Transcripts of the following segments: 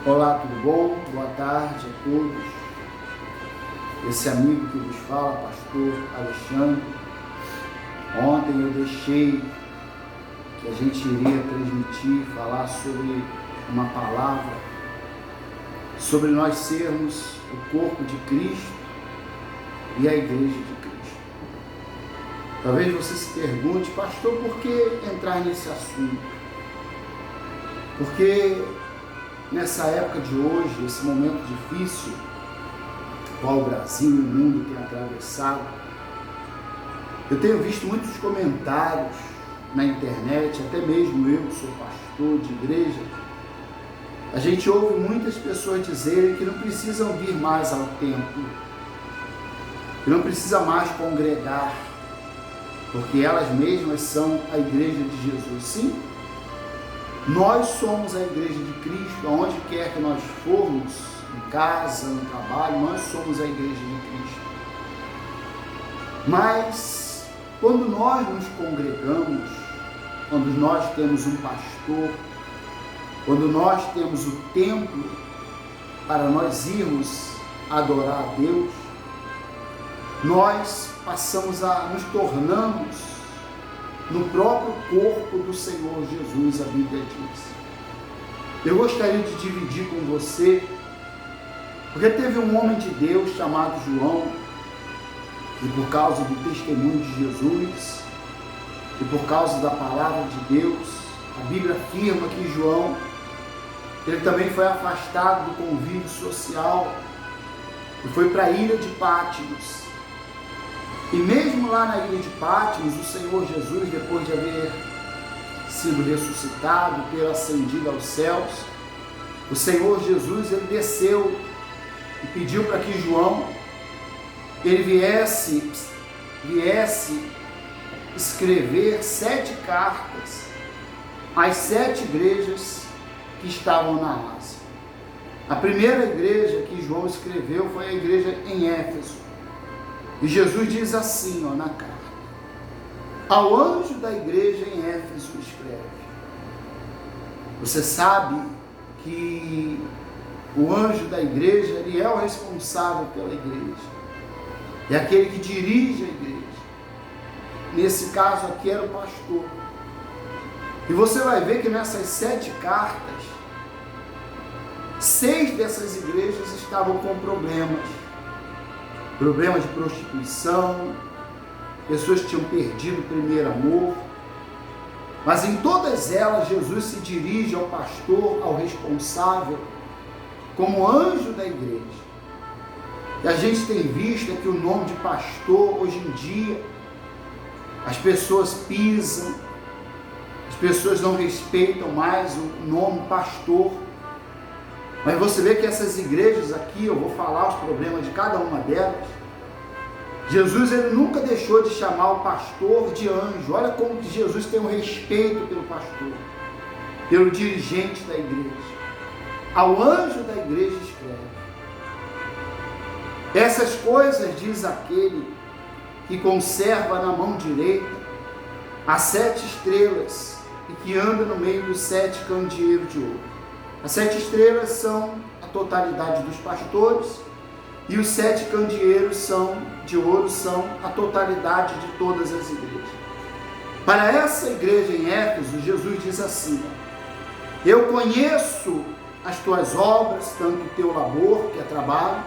Olá, tudo bom? Boa tarde a todos. Esse amigo que vos fala, pastor Alexandre. Ontem eu deixei que a gente iria transmitir, falar sobre uma palavra, sobre nós sermos o corpo de Cristo e a igreja de Cristo. Talvez você se pergunte, pastor, por que entrar nesse assunto? Porque nessa época de hoje, esse momento difícil, qual o Brasil e o mundo tem atravessado, eu tenho visto muitos comentários na internet, até mesmo eu que sou pastor de igreja, a gente ouve muitas pessoas dizerem que não precisam vir mais ao templo, que não precisa mais congregar, porque elas mesmas são a igreja de Jesus. Sim, nós somos a igreja de Cristo, aonde quer que nós formos, em casa, no trabalho, nós somos a igreja de Cristo. Mas, quando nós nos congregamos, quando nós temos um pastor, quando nós temos o templo para nós irmos adorar a Deus, nós nos tornamos no próprio corpo do Senhor Jesus, a Bíblia diz. Eu gostaria de dividir com você, porque teve um homem de Deus chamado João, e por causa do testemunho de Jesus, e por causa da palavra de Deus, a Bíblia afirma que João, ele também foi afastado do convívio social, e foi para a ilha de Patmos. E mesmo lá na ilha de Patmos, o Senhor Jesus, depois de haver sido ressuscitado, ter ascendido aos céus, o Senhor Jesus, ele desceu e pediu para que João, ele viesse escrever 7 cartas às 7 igrejas que estavam na Ásia. A primeira igreja que João escreveu foi a igreja em Éfeso. E Jesus diz assim, na carta: ao anjo da igreja em Éfeso escreve. Você sabe que o anjo da igreja, ele é o responsável pela igreja. É aquele que dirige a igreja. Nesse caso aqui era o pastor. E você vai ver que nessas 7 cartas, 6 dessas igrejas estavam com problemas de prostituição, pessoas que tinham perdido o primeiro amor, mas em todas elas Jesus se dirige ao pastor, ao responsável, como anjo da igreja. E a gente tem visto que o nome de pastor, hoje em dia, as pessoas pisam, as pessoas não respeitam mais o nome pastor. Mas você vê que essas igrejas aqui, eu vou falar os problemas de cada uma delas. Jesus, ele nunca deixou de chamar o pastor de anjo. Olha como que Jesus tem um respeito pelo pastor, pelo dirigente da igreja. Ao anjo da igreja escreve. Essas coisas diz aquele que conserva na mão direita as 7 estrelas e que anda no meio dos 7 candeeiros de ouro. As 7 estrelas são a totalidade dos pastores e os 7 candeeiros de ouro são a totalidade de todas as igrejas. Para essa igreja em Éfeso, Jesus diz assim: eu conheço as tuas obras, tanto o teu labor, que é trabalho,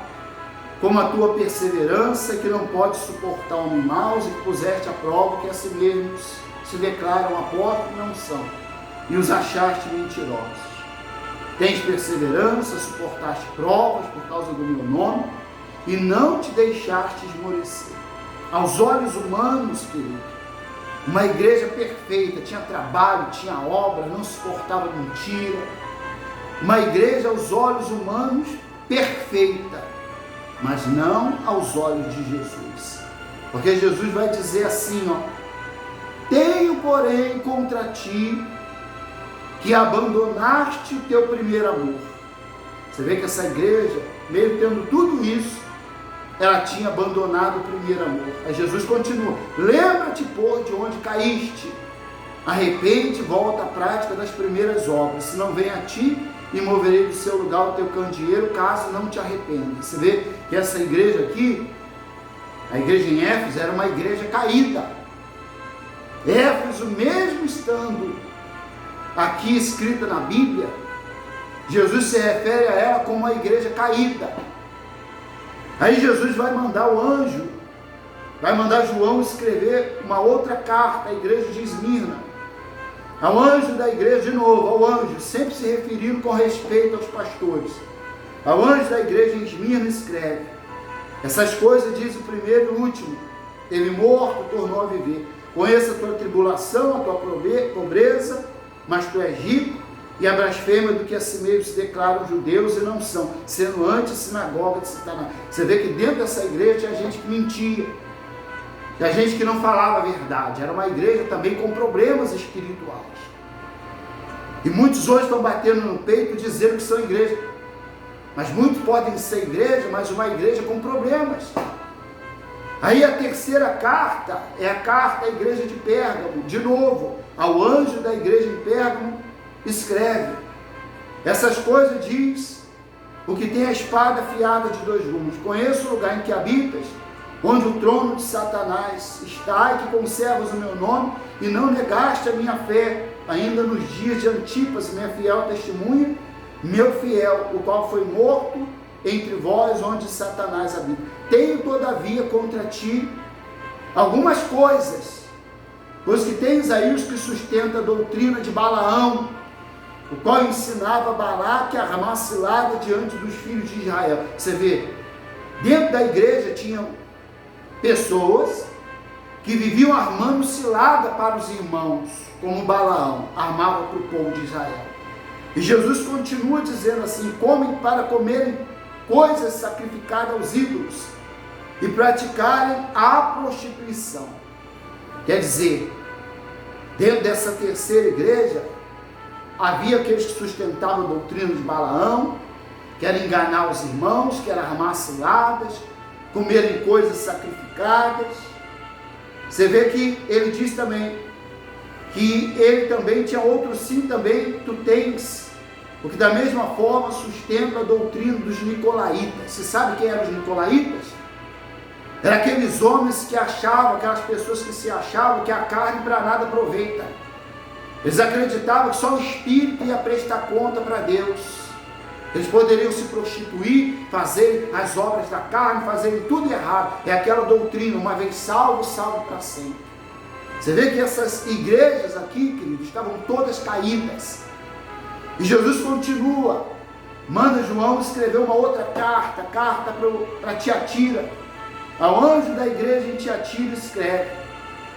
como a tua perseverança, que não pode suportar homens maus, e que puseste à prova que a si mesmos se declaram apóstolos e não são, e os achaste mentirosos. Tens perseverança, suportaste provas por causa do meu nome, e não te deixaste esmorecer. Aos olhos humanos, querido, uma igreja perfeita, tinha trabalho, tinha obra, não suportava mentira. Uma igreja aos olhos humanos perfeita, mas não aos olhos de Jesus. Porque Jesus vai dizer assim, tenho, porém, contra ti que abandonaste o teu primeiro amor. Você vê que essa igreja, mesmo tendo tudo isso, ela tinha abandonado o primeiro amor. Aí Jesus continua: lembra-te, por de onde caíste, arrepende e volta à prática das primeiras obras, senão vem a ti e moverei do seu lugar o teu candeeiro, caso não te arrependa. Você vê que essa igreja aqui, a igreja em Éfeso, era uma igreja caída. Éfeso, mesmo estando aqui escrita na Bíblia, Jesus se refere a ela como uma igreja caída. Aí Jesus vai mandar o anjo, vai mandar João escrever uma outra carta à igreja de Esmirna, ao anjo da igreja, de novo, ao anjo, sempre se referindo com respeito aos pastores. Ao anjo da igreja em Esmirna escreve: essas coisas diz o primeiro e o último, teve morto, tornou a viver. Conheça a tua tribulação, a tua pobreza, mas tu és rico, e a blasfêmia do que a si mesmo se declaram judeus e não são, sendo antes sinagoga de Satanás. Você vê que dentro dessa igreja tinha gente que mentia, tinha gente que não falava a verdade. Era uma igreja também com problemas espirituais. E muitos hoje estão batendo no peito dizendo que são igreja. Mas muitos podem ser igreja, mas uma igreja com problemas. Aí a terceira carta é a carta à igreja de Pérgamo, de novo, ao anjo da igreja em Pérgamo, escreve: essas coisas diz o que tem a espada afiada de dois gumes. Conheço o lugar em que habitas, onde o trono de Satanás está, e que conservas o meu nome, e não negaste a minha fé, ainda nos dias de Antipas, minha fiel testemunha, meu fiel, o qual foi morto entre vós, onde Satanás habita. Tenho, todavia, contra ti algumas coisas, pois que tens aí os que sustentam a doutrina de Balaão, o qual ensinava Balaque a armar cilada diante dos filhos de Israel. Você vê, dentro da igreja tinham pessoas que viviam armando cilada para os irmãos, como Balaão armava para o povo de Israel. E Jesus continua dizendo assim: comem para comerem coisas sacrificadas aos ídolos e praticarem a prostituição. Quer dizer, dentro dessa terceira igreja havia aqueles que sustentavam a doutrina de Balaão, que era enganar os irmãos, que era armar ciladas, comerem coisas sacrificadas. Você vê que ele diz também que ele também tinha outro sim também, tu tens, porque da mesma forma sustenta a doutrina dos nicolaítas. Você sabe quem eram os nicolaítas? Eram aqueles homens que achavam, aquelas pessoas que se achavam que a carne para nada aproveita. Eles acreditavam que só o Espírito ia prestar conta para Deus. Eles poderiam se prostituir, fazer as obras da carne, fazerem tudo errado. É aquela doutrina, uma vez salvo, salvo para sempre. Você vê que essas igrejas aqui, queridos, estavam todas caídas. E Jesus continua, manda João escrever uma outra carta para Tiatira. Ao anjo da igreja em Tiatira escreve: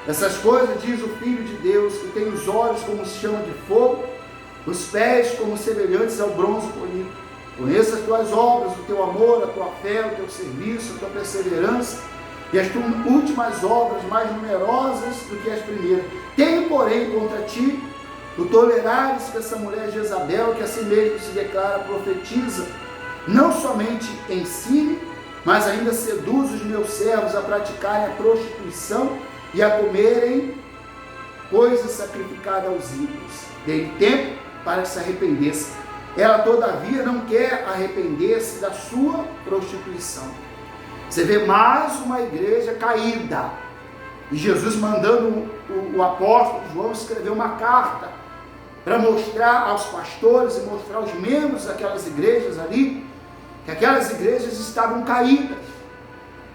essas coisas diz o Filho de Deus, que tem os olhos como chama de fogo, os pés como semelhantes ao bronze polido. Conheça as tuas obras, o teu amor, a tua fé, o teu serviço, a tua perseverança, e as tuas últimas obras mais numerosas do que as primeiras. Tenho, porém, contra ti o tolerares que essa mulher Jezabel, que assim mesmo se declara profetiza, não somente ensine, mas ainda seduz os meus servos a praticarem a prostituição e a comerem coisas sacrificadas aos ídolos. Dei tempo para que se arrependesse. Ela, todavia, não quer arrepender-se da sua prostituição. Você vê mais uma igreja caída. E Jesus mandando o apóstolo João escrever uma carta para mostrar aos pastores e mostrar aos membros daquelas igrejas ali, que aquelas igrejas estavam caídas.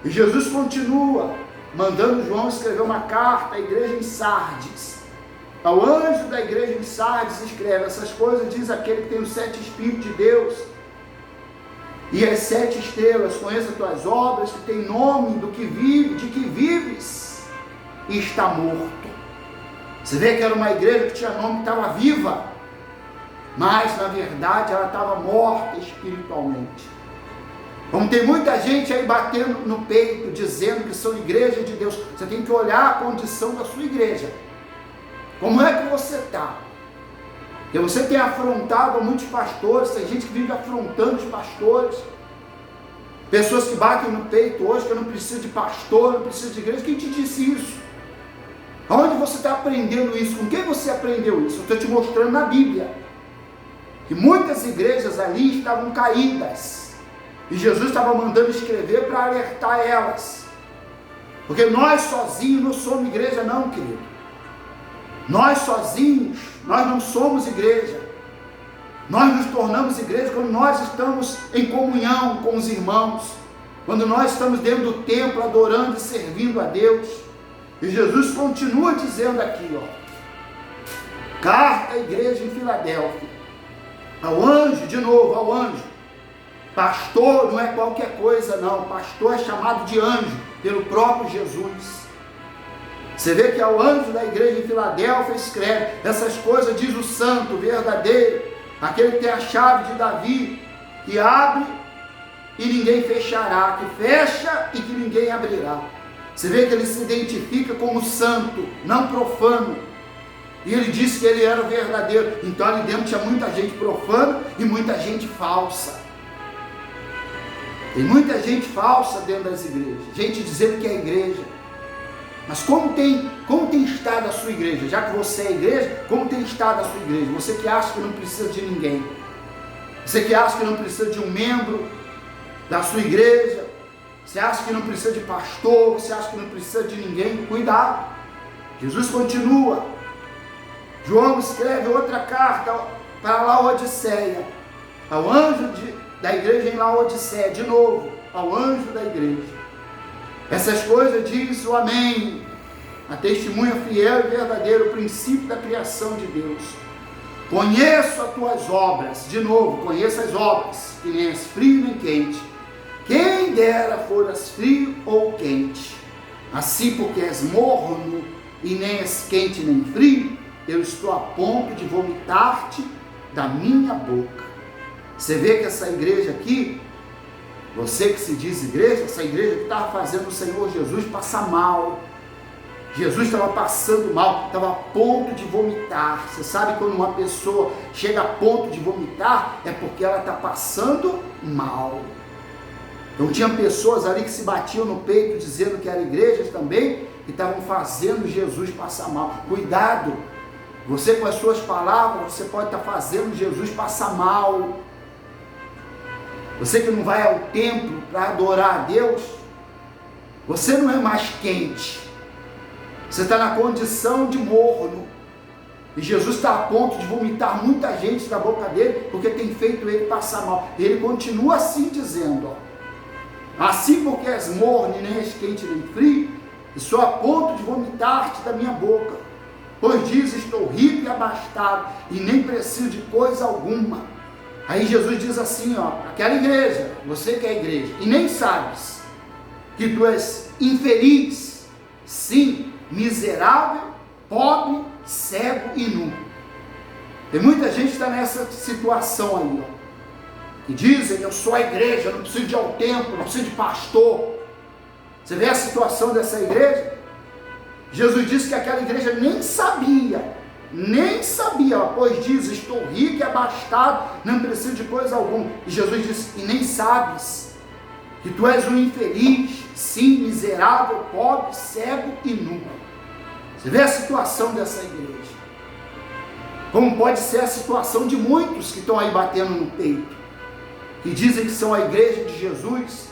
E Jesus continua mandando João escrever uma carta à igreja em Sardes. Ao anjo da igreja em Sardes escreve: essas coisas diz aquele que tem os 7 Espíritos de Deus e as 7 estrelas. Conheça as tuas obras, que tem nome do que vive, de que vives e está morto. Você vê que era uma igreja que tinha nome, que estava viva, mas na verdade ela estava morta espiritualmente. Como tem muita gente aí batendo no peito, dizendo que são igreja de Deus, você tem que olhar a condição da sua igreja. Como é que você está? Porque você tem afrontado muitos pastores, tem gente que vive afrontando os pastores, pessoas que batem no peito hoje, que eu não preciso de pastor, não preciso de igreja. Quem te disse isso? Aonde você está aprendendo isso? Com quem você aprendeu isso? Eu estou te mostrando na Bíblia. Que muitas igrejas ali estavam caídas. E Jesus estava mandando escrever para alertar elas. Porque nós sozinhos não somos igreja não, querido. Nós sozinhos, nós não somos igreja. Nós nos tornamos igreja quando nós estamos em comunhão com os irmãos. Quando nós estamos dentro do templo adorando e servindo a Deus. E Jesus continua dizendo aqui, carta à igreja em Filadélfia. Ao anjo, de novo, ao anjo. Pastor não é qualquer coisa não. Pastor é chamado de anjo pelo próprio Jesus. Você vê que ao anjo da igreja em Filadélfia escreve: essas coisas diz o santo, verdadeiro, aquele que tem a chave de Davi, que abre e ninguém fechará, que fecha e que ninguém abrirá. Você vê que ele se identifica como santo, não profano. E ele disse que ele era o verdadeiro. Então ali dentro tinha muita gente profana e muita gente falsa. Tem muita gente falsa dentro das igrejas. Gente dizendo que é igreja. Mas como tem estado a sua igreja? Já que você é igreja, como tem estado a sua igreja? Você que acha que não precisa de ninguém. Você que acha que não precisa de um membro da sua igreja. Você acha que não precisa de pastor. Você acha que não precisa de ninguém. Cuidado. Jesus continua. João escreve outra carta para Laodiceia. Ao anjo da igreja em Laodiceia. De novo, ao anjo da igreja. Essas coisas diz o Amém, a testemunha fiel e verdadeira, o princípio da criação de Deus. Conheço as tuas obras, de novo, conheço as obras, que nem és frio nem quente. Quem dera foras frio ou quente. Assim, porque és morno e nem és quente nem frio, eu estou a ponto de vomitar-te da minha boca. Você vê que essa igreja aqui, você que se diz igreja, essa igreja que estava fazendo o Senhor Jesus passar mal. Jesus estava passando mal, estava a ponto de vomitar. Você sabe quando uma pessoa chega a ponto de vomitar, é porque ela está passando mal. Então tinha pessoas ali que se batiam no peito dizendo que eram igrejas também, que estavam fazendo Jesus passar mal. Cuidado, você com as suas palavras, você pode estar fazendo Jesus passar mal. Você que não vai ao templo para adorar a Deus, você não é mais quente. Você está na condição de morno. E Jesus está a ponto de vomitar muita gente da boca dele, porque tem feito ele passar mal. E ele continua assim dizendo, assim porque és morno e nem és quente nem frio, e sou a ponto de vomitar-te da minha boca. Pois diz, estou rico e abastado, e nem preciso de coisa alguma. Aí Jesus diz assim, aquela igreja, você que é a igreja, e nem sabes que tu és infeliz, sim, miserável, pobre, cego e nu. Tem muita gente que está nessa situação aí, que dizem, eu sou a igreja, eu não preciso de ir ao templo, não preciso de pastor. Você vê a situação dessa igreja? Jesus disse que aquela igreja nem sabia, pois diz, estou rico e abastado, não preciso de coisa alguma. E Jesus disse, e nem sabes que tu és um infeliz, sim, miserável, pobre, cego e nu. Você vê a situação dessa igreja, como pode ser a situação de muitos que estão aí batendo no peito, que dizem que são a igreja de Jesus,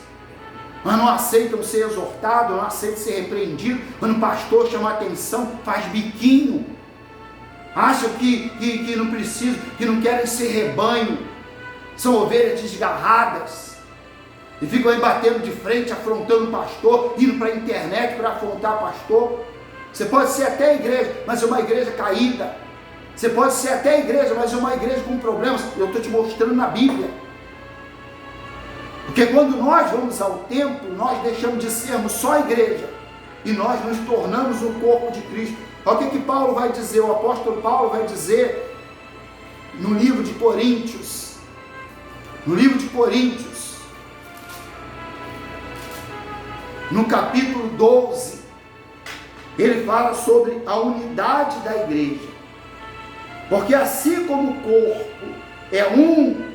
mas não aceitam ser exortados, não aceitam ser repreendidos. Quando o pastor chama a atenção, faz biquinho, acham que não precisam, que não querem ser rebanho, são ovelhas desgarradas, e ficam aí batendo de frente, afrontando o pastor, indo para a internet para afrontar o pastor. Você pode ser até igreja, mas é uma igreja caída. Você pode ser até igreja, mas é uma igreja com problemas. Eu estou te mostrando na Bíblia. Porque quando nós vamos ao templo, nós deixamos de sermos só igreja, e nós nos tornamos o corpo de Cristo. Olha o que Paulo vai dizer, o apóstolo Paulo vai dizer no livro de Coríntios. No livro de Coríntios, no capítulo 12, ele fala sobre a unidade da igreja. Porque assim como o corpo é um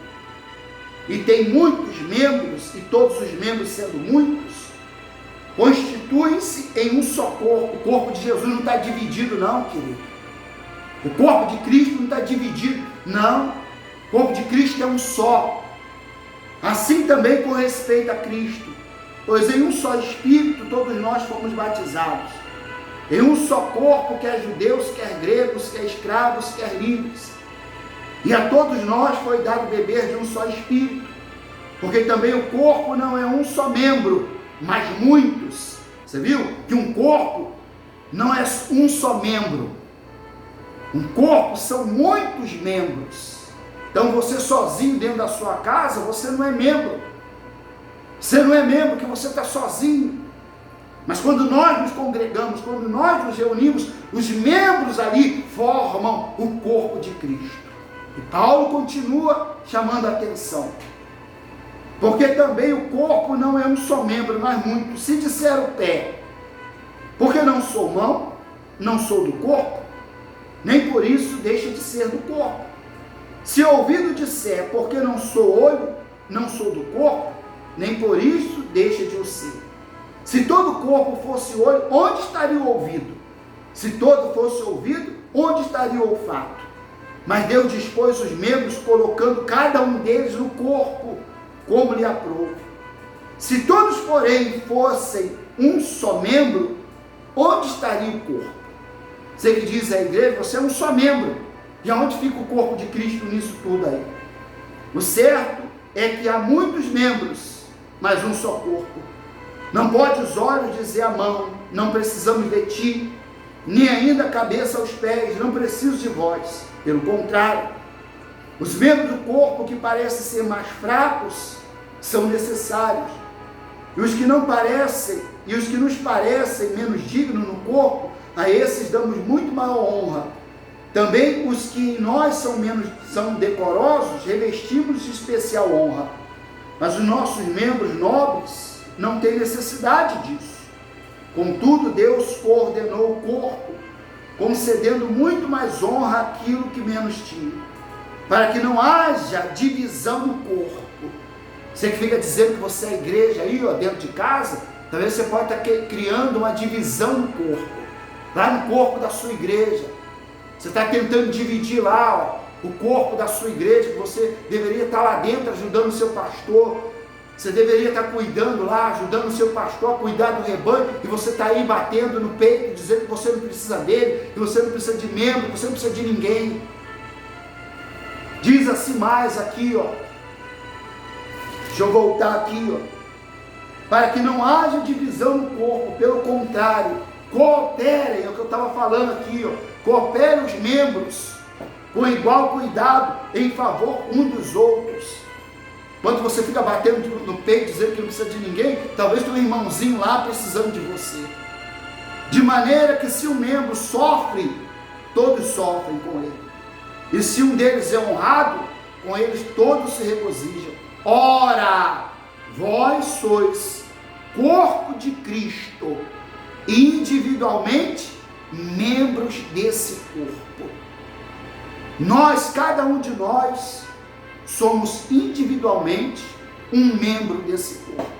e tem muitos membros, e todos os membros sendo muitos, constitui constituem-se em um só corpo. O corpo de Jesus não está dividido não, querido. O corpo de Cristo não está dividido, não. O corpo de Cristo é um só. Assim também com respeito a Cristo, pois em um só Espírito todos nós fomos batizados, em um só corpo, quer judeus, quer gregos, quer escravos, quer livres, e a todos nós foi dado beber de um só Espírito, porque também o corpo não é um só membro, mas muitos. Você viu que um corpo não é um só membro, um corpo são muitos membros. Então você sozinho dentro da sua casa, você não é membro. Você não é membro que você está sozinho. Mas quando nós nos congregamos, quando nós nos reunimos, os membros ali formam o corpo de Cristo. E Paulo continua chamando a atenção. Porque também o corpo não é um só membro, mas muitos. Se disser o pé, porque não sou mão, não sou do corpo, nem por isso deixa de ser do corpo. Se o ouvido disser, porque não sou olho, não sou do corpo, nem por isso deixa de o ser. Se todo o corpo fosse olho, onde estaria o ouvido? Se todo fosse ouvido, onde estaria o olfato? Mas Deus dispôs os membros, colocando cada um deles no corpo, como lhe aprouve. Se todos, porém, fossem um só membro, onde estaria o corpo? Você que diz à igreja, você é um só membro. E aonde fica o corpo de Cristo nisso tudo aí? O certo é que há muitos membros, mas um só corpo. Não pode os olhos dizer à mão, não precisamos de ti, nem ainda a cabeça aos pés, não preciso de vós. Pelo contrário, os membros do corpo que parecem ser mais fracos são necessários. E os que não parecem, e os que nos parecem menos dignos no corpo, a esses damos muito maior honra. Também os que em nós são decorosos, revestimos de especial honra. Mas os nossos membros nobres não têm necessidade disso. Contudo, Deus coordenou o corpo, concedendo muito mais honra àquilo que menos tinha, para que não haja divisão no corpo. Você que fica dizendo que você é igreja aí, ó, dentro de casa, talvez você pode estar criando uma divisão no corpo, lá no corpo da sua igreja. Você está tentando dividir lá, ó, o corpo da sua igreja, que você deveria estar lá dentro ajudando o seu pastor. Você deveria estar cuidando lá, ajudando o seu pastor a cuidar do rebanho, e você está aí batendo no peito, dizendo que você não precisa dele, que você não precisa de membro, que você não precisa de ninguém. Diz assim mais aqui, ó. Deixa eu voltar aqui, ó. Para que não haja divisão no corpo, pelo contrário, cooperem, é o que eu estava falando aqui, ó. Cooperem os membros com igual cuidado em favor um dos outros. Quando você fica batendo no peito, dizendo que não precisa de ninguém, talvez tenha um irmãozinho lá precisando de você. De maneira que se um membro sofre, todos sofrem com ele. E se um deles é honrado, com eles todos se regozijam. Ora, vós sois corpo de Cristo, individualmente membros desse corpo. Nós, cada um de nós, somos individualmente um membro desse corpo.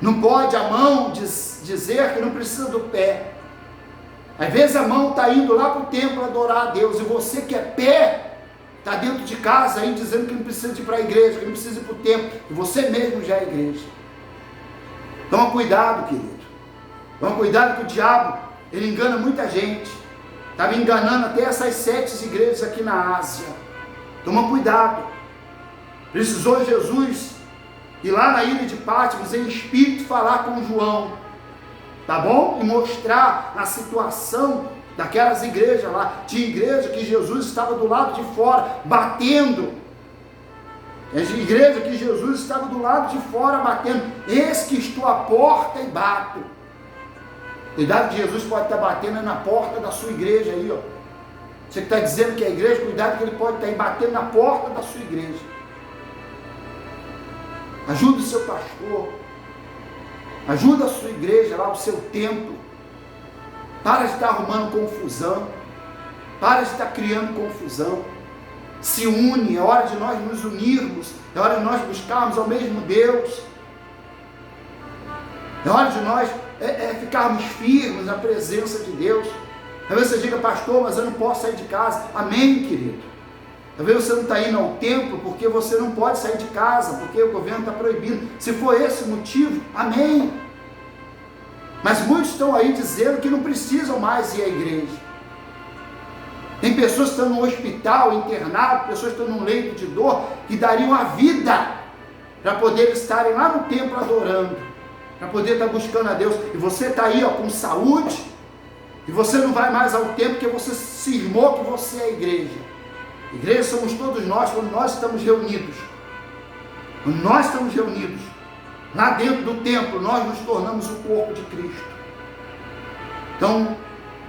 Não pode a mão dizer que não precisa do pé. Às vezes a mão está indo lá para o templo adorar a Deus, e você que é pé, está dentro de casa aí dizendo que não precisa ir para a igreja, que não precisa ir para o templo, e você mesmo já é igreja. Toma cuidado, querido. Toma cuidado que o diabo, ele engana muita gente. Está me enganando até essas 7 igrejas aqui na Ásia. Toma cuidado. Precisou Jesus ir lá na ilha de Patmos em espírito falar com João, tá bom? E mostrar a situação daquelas igrejas lá. Tinha igreja que Jesus estava do lado de fora batendo. Igreja que Jesus estava do lado de fora batendo. Eis que estou à porta e bato. Cuidado que Jesus pode estar batendo na porta da sua igreja aí, ó. Você que está dizendo que é igreja, cuidado que ele pode estar aí batendo na porta da sua igreja. Ajuda o seu pastor. Ajuda a sua igreja lá, o seu templo. Para de estar arrumando confusão. Para de estar criando confusão. Se une, é hora de nós nos unirmos. É hora de nós buscarmos ao mesmo Deus. É hora de nós ficarmos firmes na presença de Deus. Talvez você diga, pastor, mas eu não posso sair de casa. Amém, querido. Talvez você não está indo ao templo porque você não pode sair de casa, porque o governo está proibindo. Se for esse o motivo, amém. Mas muitos estão aí dizendo que não precisam mais ir à igreja. Tem pessoas que estão no hospital, internado, pessoas que estão num leito de dor, que dariam a vida para poder estarem lá no templo adorando, para poder estar buscando a Deus. E você está aí com saúde, e você não vai mais ao templo porque você cismou que você é a igreja. Igreja somos todos nós, quando nós estamos reunidos. Quando nós estamos reunidos, lá dentro do templo, nós nos tornamos o corpo de Cristo. Então,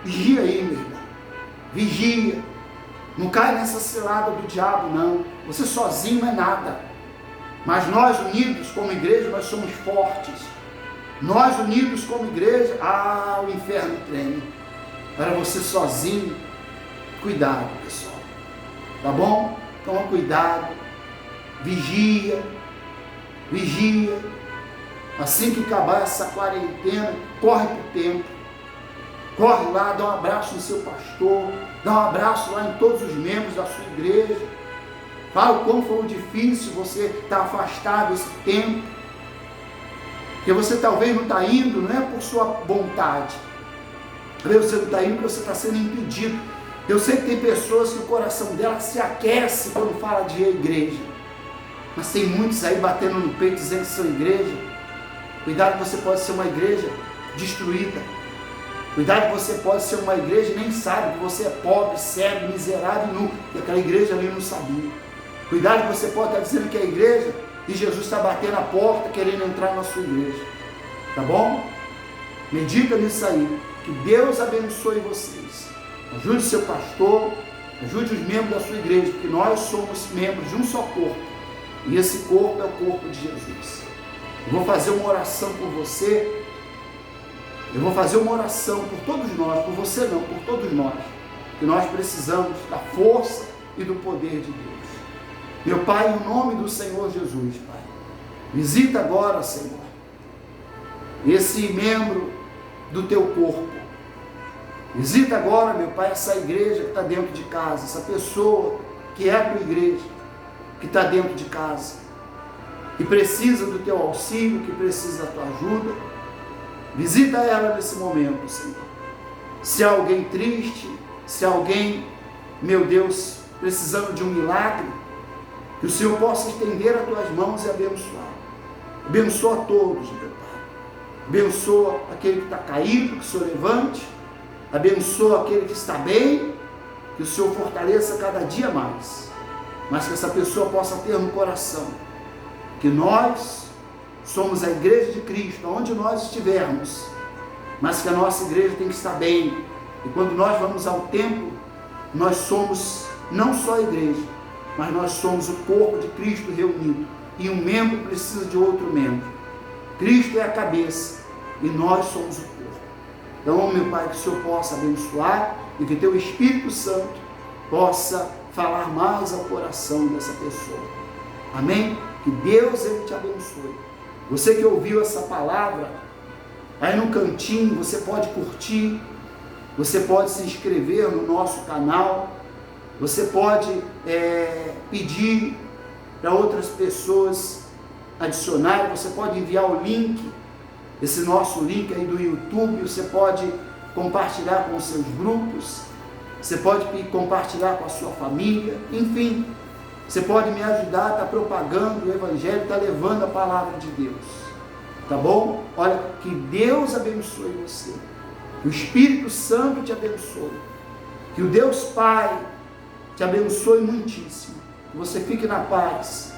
vigia aí, meu irmão. Vigia. Não cai nessa cilada do diabo, não. Você sozinho não é nada. Mas nós unidos como igreja, nós somos fortes. Nós unidos como igreja, o inferno treme. Para você sozinho, cuidado, pessoal. Tá bom? Toma cuidado. Vigia. Vigia. Assim que acabar essa quarentena, corre para o templo. Corre lá, dá um abraço no seu pastor, dá um abraço lá em todos os membros da sua igreja. Fala o quão foi difícil você estar afastado esse tempo. Porque você talvez não está indo, não é por sua vontade. Talvez você não está indo porque você está sendo impedido. Eu sei que tem pessoas que o coração dela se aquece quando fala de igreja. Mas tem muitos aí batendo no peito dizendo que são igreja. Cuidado, você pode ser uma igreja destruída. Cuidado, você pode ser uma igreja e nem sabe que você é pobre, cego, miserável e nu. E aquela igreja ali não sabia. Cuidado, você pode estar dizendo que é igreja e Jesus está batendo a porta querendo entrar na sua igreja. Tá bom? Medita nisso aí. Que Deus abençoe vocês. Ajude seu pastor, ajude os membros da sua igreja, porque nós somos membros de um só corpo. E esse corpo é o corpo de Jesus. Eu vou fazer uma oração por você. Eu vou fazer uma oração por todos nós, por você não, por todos nós, que nós precisamos da força e do poder de Deus. Meu Pai, em nome do Senhor Jesus, Pai, visita agora, Senhor, esse membro do teu corpo. Visita agora, meu Pai, essa igreja que está dentro de casa, essa pessoa que é a tua igreja, que está dentro de casa, que precisa do teu auxílio, que precisa da tua ajuda. Visita ela nesse momento, Senhor. Se há alguém triste, se há alguém, meu Deus, precisando de um milagre, que o Senhor possa estender as tuas mãos e abençoar. Abençoa a todos, meu Pai. Abençoa aquele que está caído, que o Senhor levante. Abençoa aquele que está bem, que o Senhor fortaleça cada dia mais. Mas que essa pessoa possa ter no coração que nós somos a igreja de Cristo, onde nós estivermos, mas que a nossa igreja tem que estar bem. E quando nós vamos ao templo, nós somos não só a igreja, mas nós somos o corpo de Cristo reunido. E um membro precisa de outro membro. Cristo é a cabeça e nós somos o corpo. Então, meu Pai, que o Senhor possa abençoar e que teu Espírito Santo possa falar mais ao coração dessa pessoa. Amém? Que Deus ele te abençoe. Você que ouviu essa palavra, aí no cantinho você pode curtir, você pode se inscrever no nosso canal, você pode pedir para outras pessoas adicionarem, você pode enviar o link, esse nosso link aí do YouTube, você pode compartilhar com os seus grupos, você pode compartilhar com a sua família, enfim. Você pode me ajudar, está propagando o Evangelho, está levando a palavra de Deus. Tá bom? Olha, que Deus abençoe você. Que o Espírito Santo te abençoe. Que o Deus Pai te abençoe muitíssimo. Que você fique na paz.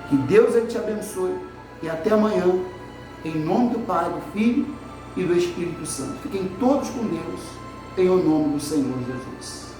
Que Deus ele te abençoe. E até amanhã, em nome do Pai, do Filho e do Espírito Santo. Fiquem todos com Deus, em o nome do Senhor Jesus.